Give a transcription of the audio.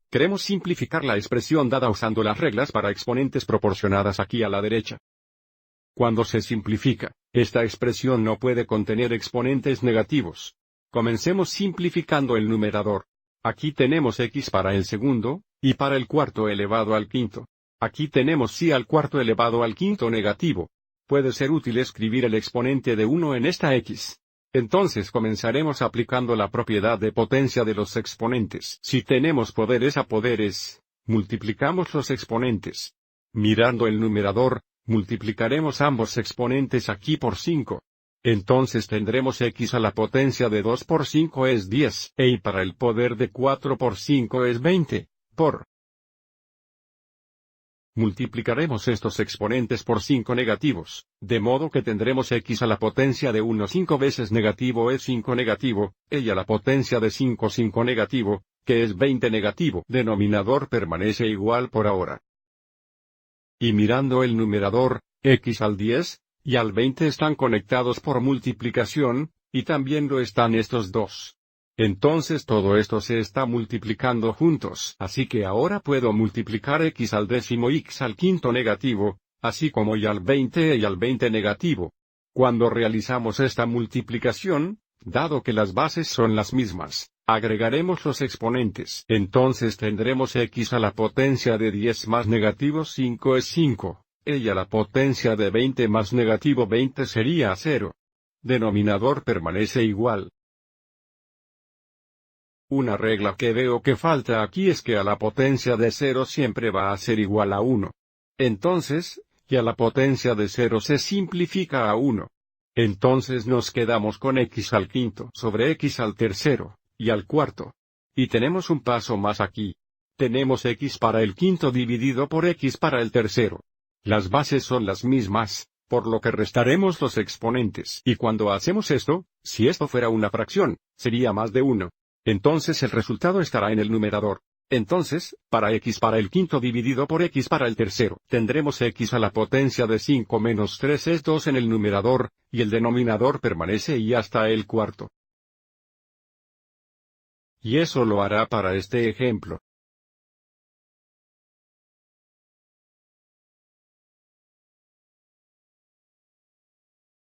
Queremos simplificar la expresión dada usando las reglas para exponentes proporcionadas aquí a la derecha. Cuando se simplifica, esta expresión no puede contener exponentes negativos. Comencemos simplificando el numerador. Aquí tenemos x para el segundo, y para el cuarto elevado al quinto. Aquí tenemos y al cuarto elevado al quinto negativo. Puede ser útil escribir el exponente de 1 en esta x. Entonces comenzaremos aplicando la propiedad de potencia de los exponentes. Si tenemos poderes a poderes, multiplicamos los exponentes. Mirando el numerador, multiplicaremos ambos exponentes aquí por 5. Entonces tendremos x a la potencia de 2 por 5 es 10, y para el poder de 4 por 5 es 20, multiplicaremos estos exponentes por 5 negativos, de modo que tendremos x a la potencia de 1 5 veces negativo es 5 negativo, y a la potencia de 5 5 negativo, que es 20 negativo. Denominador permanece igual por ahora. Y mirando el numerador, x al 10, y al 20 están conectados por multiplicación, y también lo están estos dos. Entonces todo esto se está multiplicando juntos. Así que ahora puedo multiplicar x al décimo y x al quinto negativo, así como y al 20 negativo. Cuando realizamos esta multiplicación, dado que las bases son las mismas, agregaremos los exponentes. Entonces tendremos x a la potencia de 10 más negativo 5 es 5, y a la potencia de 20 más negativo 20 sería 0. Denominador permanece igual. Una regla que veo que falta aquí es que a la potencia de 0 siempre va a ser igual a 1. Entonces, y a la potencia de 0 se simplifica a 1. Entonces nos quedamos con x al quinto sobre x al tercero, y al cuarto. Y tenemos un paso más aquí. Tenemos x para el quinto dividido por x para el tercero. Las bases son las mismas, por lo que restaremos los exponentes. Y cuando hacemos esto, si esto fuera una fracción, sería más de 1. Entonces el resultado estará en el numerador. Entonces, para x para el quinto dividido por x para el tercero, tendremos x a la potencia de 5 menos 3 es 2 en el numerador, y el denominador permanece y hasta el cuarto. Y eso lo hará para este ejemplo.